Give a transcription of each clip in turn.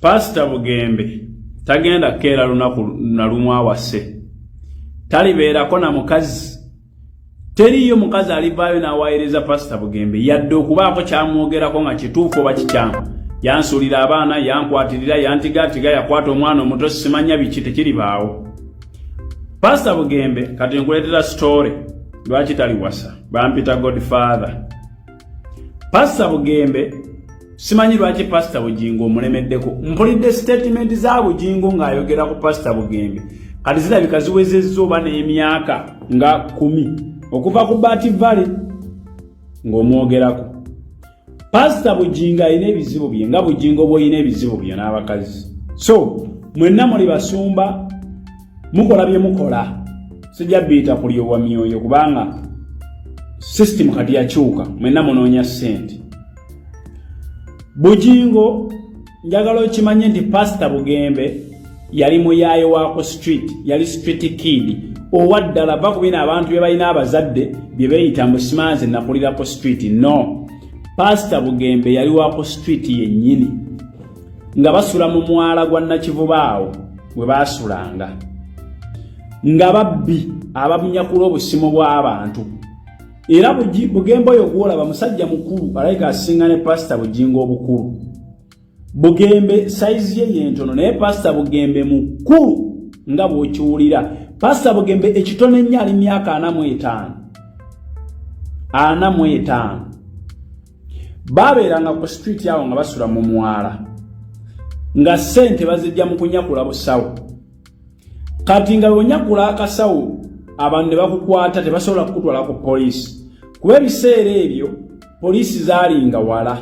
Pastor Bugembe tagenda kera lunaku nalumu awase talibeerako na mukazi teriyo mukazi alivaayo n'awaayiriza Pastor Bugembe yadde okubaako kyamwogerako nga kituufu oba kikyamu yansuulira abaana yankwatirira yantigatiga yakwata omwana omuto simanya biki tekiribaawo. Pastor Bugembe kati nkuleetera story lwaki taliwasa bampita Godfather. Pastor Bugembe simanyi lwaki Pastor Bugingo omulemeddeko mpulidde statement za Bugingo ng'ayogera ku Pastor Bugembe kati zirabika ziwezezza oba n'emyaka nga 10 okuva ku Bati Valley ng'omwogerako. Pastor Bugingo alina ebizibu bye nga Bugingo bw'olina ebizibu bye n'abakazi. So mwenna muli basumba mukola bye mukola sijja biyita kulyowa myoyo kubanga system kati yakyuka mwenna munoonya ssente. Bugingo njagala okimanye nti Pastor Bugembe yali muyaayo waako street yali street kid owa ddala bakubina abantu bye balina abazadde bye beeyita musimanze nakulirako street. No, Pastor Bugembe yali waako street yennyini nga basula mu mwala gwa Nakivuba awo we baasulanga nga babbi ababunyakula obusimu bw'abantu. Era Bugembe oyo gwolaba musajja mukulu alayika asinga ne Pastor Bugingo obukulu. Bugembe size ye yentono naye Pastor Bugembe mukulu nga bw'okiwulira. Pastor Bugembe ekitone nnyo ali myaka 45 baabeeranga ku street awo nga basula mu mwala nga ssente bazijja mu kunyakula busawo. Kati nga bonyakula akasawo abantu ne bakukwata tebasobola kukutwala ku poliisi kuba ebiseera ebyo poliisi zaalinga wala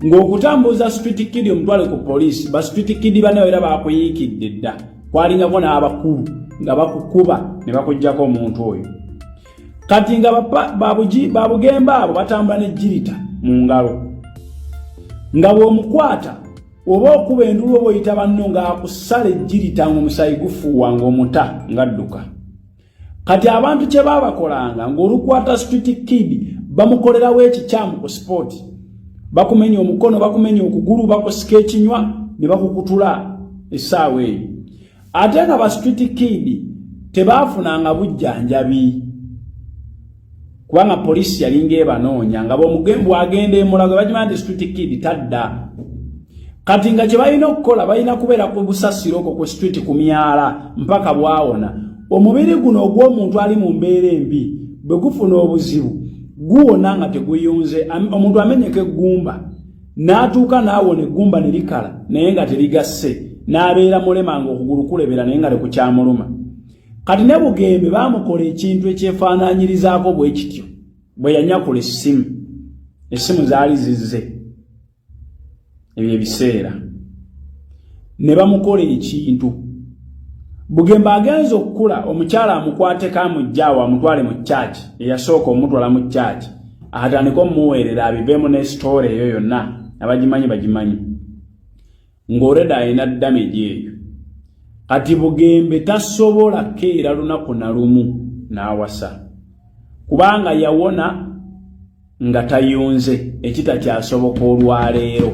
ng'okutambuza street kid omutwale ku poliisi ba street kid bano era baakuyiikidde dda kwalingako n'abakulu nga bakukuba ne bakuggyako omuntu oyo. Kati nga Bugembe abo batambula ne jirita mu ngalo nga bw'omukwata oba okuba endulu oba oyita banno ng'akusala ejjirita ng'omusayi gufuuwa ng'omuta ng'adduka. Kati abantu kye baabakolanga ng'olukwata street kid bamukolerawo ekikyamu ku sport bakumenya omukono bakumenya okugulu bakusika ekinywa ne bakukutula essaawa eyo. Ate nga ba street kid tebaafunanga bujjanjabi kubanga poliisi yalinga ebanoonya nga bw'Omugembe agenda emulago bakimanyi nti street kid tadda. Kati nga kye balina okukola balina kubeera ku busasiro okwo ku street ku myala mpaka bwawona. Omubiri guno ogw'omuntu ali mu mbeera embi bwe gufuna obuzibu guwona nga teguyunze. Omuntu amenyeka eggumba n'atuuka n'awona eggumba ne likala naye nga terigasse n'abeera mulema nga okugulu kulebera naye nga tekukyamuluma. Kati ne Bugembe baamukola ekintu ekyefaanaanyirizaako bwe kityo bwe yanyakula essimu. Essimu zaali zizze ebyo ebiseera ne bamukola ekintu. Bugembe agenza okukula omukyala amukwateko amuggyaawo amutwale mu church eyasooka omutwala mu church atandika omuweerera abiveemu ne story eyo yonna abagimanyi bagimanyi ng'oreda alina damage eyo. Kati Bugembe tasobola keera lunaku na lumu n'awasa kubanga yawona nga tayunze ekitakyasoboka olwaleero.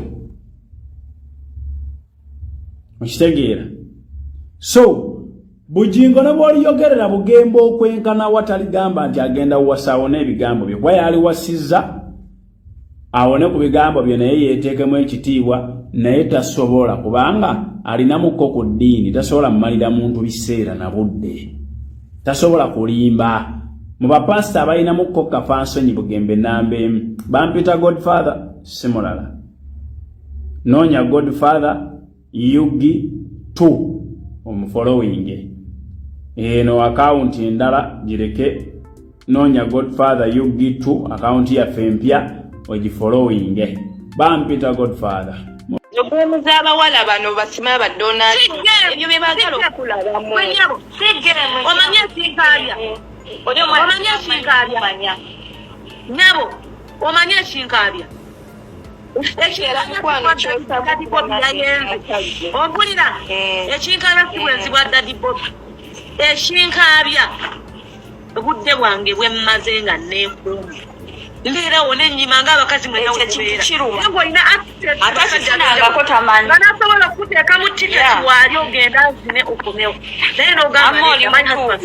Okitegeera? So Bugingo ne bw'oliyogerera Bugembe okwenkana wataligamba nti agenda wasaawo n'ebigambo bye kuba yaliwasizza awone ku bigambo bye naye yeeteekemu ekitiibwa naye tasobola kubanga alinamukko ku ddiini tasobola mmalira muntu biseera na budde tasobola kulimba. Mu bapasita abalinamukko kafansonyi Bugembe namba emu bampita Godfather simulala noonya Godfather Yugi 2 omufollowing eno account endala gireke noonya Godfather Yugi 2 account yaffe empya ogifollowing bampita Godfather. Okuwemuza abawala bano basima badonali ebyo bye baagala okulabamu. Omanya sinkaabya nabo omanya sinkaabya ompulira ekinkabya kibwenzi bwa Daddy Bob ekinkabya obudde bwange bwe mmaze nga neekuuma Mbira wone nyima nga abakazi mwe nawo kiruma ngo ina access atakifunanga tamani banasobola kuteeka mu tiketi wali ogenda zine okumewo naye n'ogamba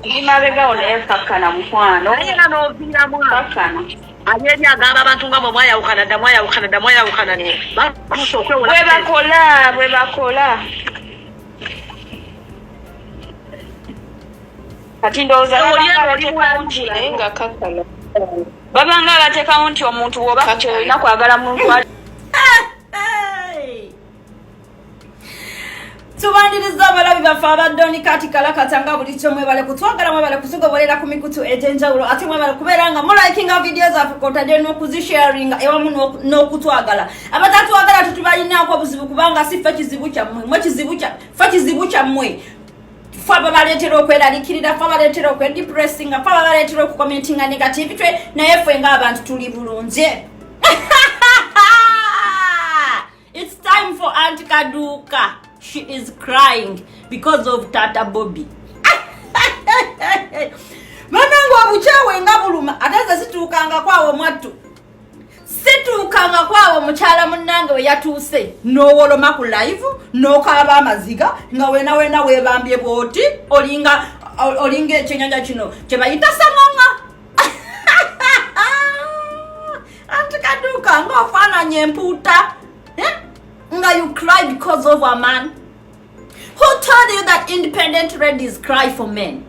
ndimabega olekakkana mukwano naye nga n'oviiramu kakkana alyeri agamba abantu nga mwe mwayawukana mwayawukana bakusa okwewola bwe bakola kati ndowooza nga kakkana babanga bateekawo nti omuntu woba kati olina kwagala muntu tubandiriza abalabi baffe abaddoni kati kalakatanga buli kyo mwebale kutwagala mwebale kutugobolera ku mikutu egy'enjawulo ate mwebale kubeera nga mulayikinga vidiyo zaffe kwotadde n'okuzisharinga ewamu n'okutwagala abatatwagala tetubalinaako obuzibu kubanga si ffe kizibu kyammwe ffe kizibu kyammwe ffe ababaleetera okweralikirira ffe abaleetera okwedipressinga ffe ababaleetera okukomentinga negative twe naye ffe ng'abantu tuli bulungi It's time for Auntie Kaduka. She is crying because of Tata Bobby. Manangu abuchawe nga buluma ataza situkanga kwawo mwattu. Situkanga kwawo mukyala munnange we yatuuse n'owoloma ku live n'okaaba amaziga nga wena weebambye bwoti olinga ekyenyanja kino kye bayita sanganga. Auntie Kaduka ng'ofaananya empuuta. Nga you cry because of a man? Who told you that independent ladies cry for men?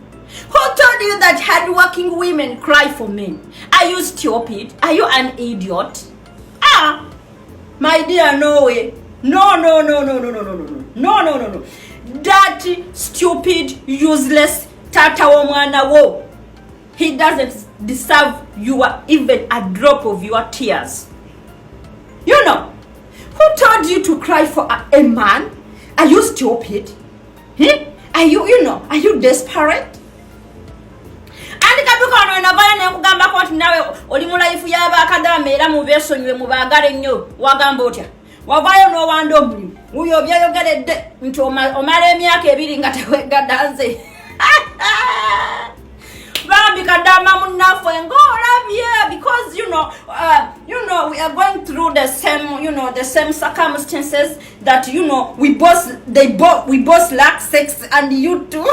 Who told you that hardworking women cry for men? Are you stupid? Are you an idiot? My dear, no way. No. Dirty, stupid, useless Tata Womwana wo. He doesn't deserve even a drop of your tears. You know. Who told you to cry for a man? Are you stupid? Are you desperate? Auntie Kaduka ono enavaya nekugamba ko nti nawe oli mu life y'abakadama era mubeesonyiwe mubaagale nnyo wagamba otya wavaayo n'owanda omulimu wuyo byeyogeredde nti omala emyaka 2 nga tewegadanze bambi kadama munnaffe ng'olabye because we are going through the same circumstances that we both lack sex and you too.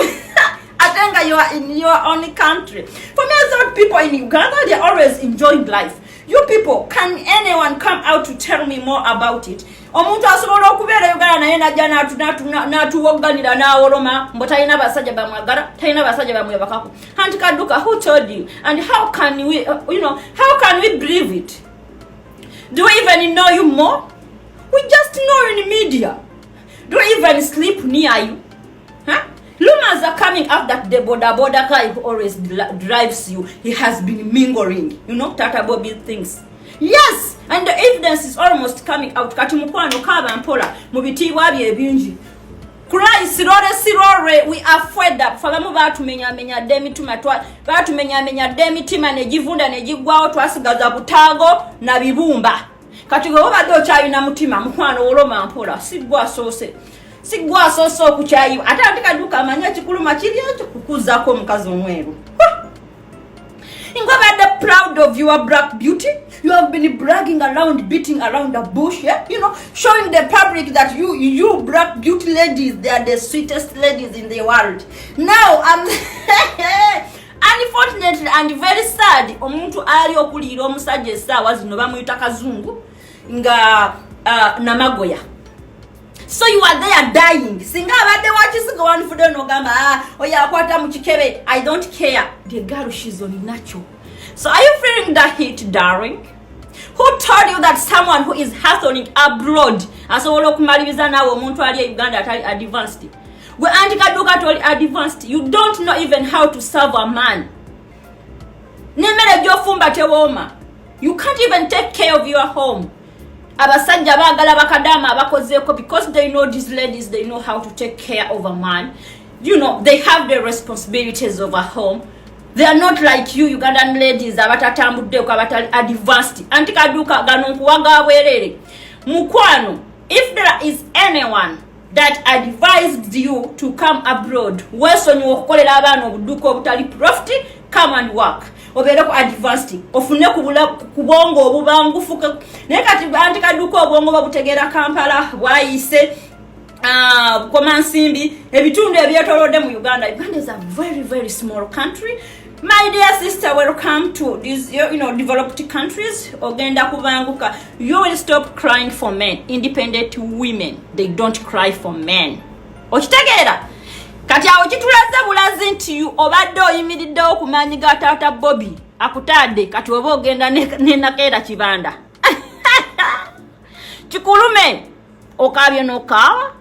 I think you are in your own country. For me, as old people in Uganda, they are always enjoying life. You people, can anyone come out to tell me more about it? Omuntu asobola okubeera Uganda naye najja n'atuwogganira n'awoloma mbo talina basajja bamwagala talina basajja bamwebakako. Auntie Kaduka, who told you? And how can we believe it? Do we even know you more? We just know in the media. Do we even sleep near you? Rumors are coming up that the border guy who always drives you, he has been mingling, Tata Bobby things. Yes, and the evidence is almost coming out. Kati mukwano kaba mpola mubitibwa bye bingi. Cry sirore, we are fed up. Falamu batumenya demitima negivunda negigwawo twasigaza butago na bibumba. Kati go badde okyayina mutima mukwano oloma mpola sigwa soso okuchayiwa ate Auntie Kaduka amanya kikuluma kiri ekyo kukuzako omukazi omweru. Ingobadde proud of your black beauty. You have been bragging around, beating around the bush, showing the public that you black beauty ladies, they are the sweetest ladies in the world. Now unfortunately and very sad, omuntu ali okulira omusajja essaawa zino bamuyita kazungu nga namagoya. So you are there dying. Singa abadde wakisiga wanfude nogamba oyakwata mu kikebe. I don't care. The girl, she's on natural. So are you feeling that heat, darling? Who told you that someone who is hustling abroad asobola okumaliriza nawe omuntu ali Uganda atali advanced? Gwe Auntie Kaduka toli advanced. You don't know even how to serve a man. Nemmere gy'ofumba tewooma. You can't even take care of your home. Abasajja baagala bakadama abakozeeko because they know these ladies, they know how to take care of a man. They have the responsibilities of a home. They are not like you Ugandan ladies abatatambudde ko abatali advanced. Auntie Kaduka gano nkuwaga bwerere. Mukwano, if there is anyone that advised you to come abroad. Wesonyiwa okukolera abaana obuduuka obutali profit, come and work. Obeere ku advanced ofune kubongo obubangufu naye kati anti kaduuka obwongo babutegeera Kampala bwayise Komansimbi ebitundu ebyetolodde mu Uganda. Uganda is a very very small country. My dear sister, welcome to these developed countries. Ogenda kubanguka. You will stop crying for men. Independent women, they don't cry for men. Okitegeera? Kati awo kitulaze bulazi nti obadde oyimiriddewo ku maanyi ga taata Bobby akutadde kati oba ogenda ne Nakeera Kibanda. Kikulume okaabye n'okaawa